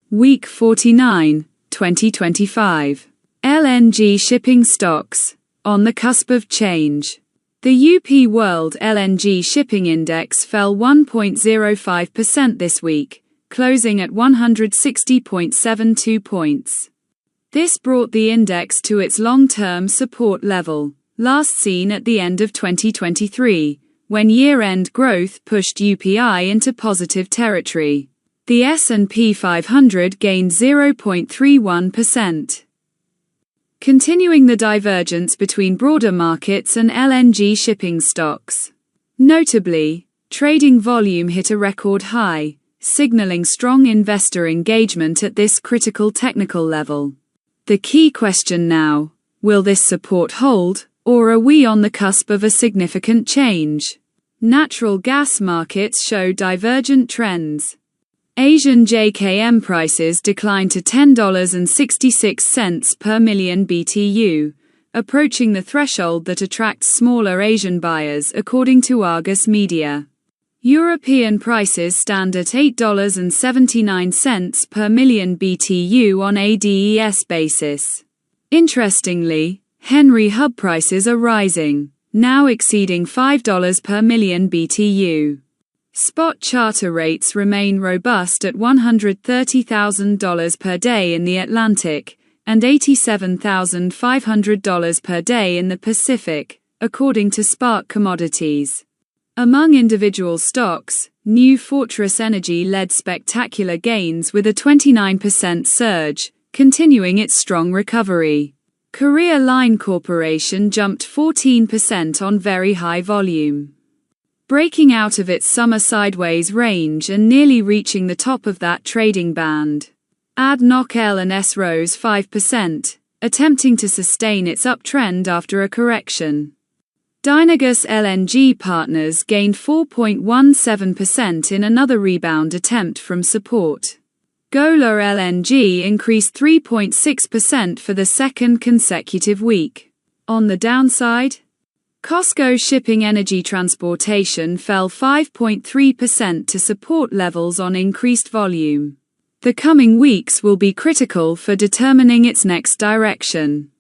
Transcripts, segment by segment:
Week 49, 2025. LNG shipping stocks, on the cusp of change. The UP World LNG Shipping Index fell 1.05% this week, closing at 160.72 points. This brought the index to its long-term support level, last seen at the end of 2023, when year-end growth pushed UPI into positive territory. The S&P 500 gained 0.31%. Continuing the divergence between broader markets and LNG shipping stocks. Notably, trading volume hit a record high, signaling strong investor engagement at this critical technical level. The key question now, will this support hold, or are we on the cusp of a significant change? Natural gas markets show divergent trends. Asian JKM prices declined to $10.66 per million BTU, approaching the threshold that attracts smaller Asian buyers according to Argus Media. European prices stand at $8.79 per million BTU on a DES basis. Interestingly, Henry Hub prices are rising, now exceeding $5 per million BTU. Spot charter rates remain robust at $130,000 per day in the Atlantic, and $87,500 per day in the Pacific, according to Spark Commodities. Among individual stocks, New Fortress Energy led spectacular gains with a 29% surge, continuing its strong recovery. Korea Line Corporation jumped 14% on very high volume, breaking out of its summer sideways range and nearly reaching the top of that trading band. ADNOC L&S rose 5%, attempting to sustain its uptrend after a correction. Dynagas LNG Partners gained 4.17% in another rebound attempt from support. Golar LNG increased 3.6% for the second consecutive week. On the downside, COSCO Shipping Energy Transportation fell 5.3% to support levels on increased volume. The coming weeks will be critical for determining its next direction.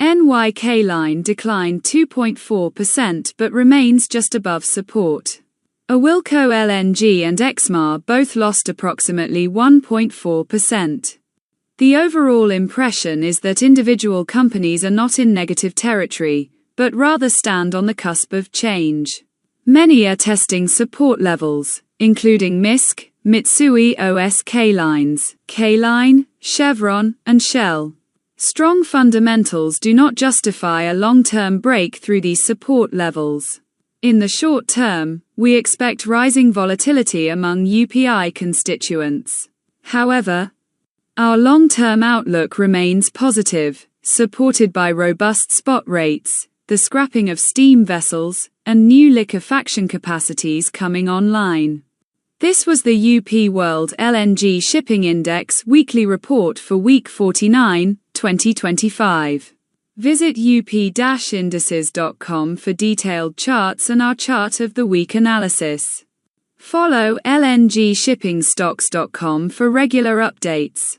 NYK Line declined 2.4% but remains just above support. Awilco LNG and Exmar both lost approximately 1.4%. The overall impression is that individual companies are not in negative territory, but rather stand on the cusp of change. Many are testing support levels, including MISC, Mitsui OSK Lines, K-Line, Chevron, and Shell. Strong fundamentals do not justify a long-term break through these support levels. In the short term, we expect rising volatility among UPI constituents. However, our long-term outlook remains positive, supported by robust spot rates, the scrapping of steam vessels, and new liquefaction capacities coming online. This was the UP World LNG Shipping Index weekly report for week 49, 2025. Visit up-indices.com for detailed charts and our chart of the week analysis. Follow lngshippingstocks.com for regular updates.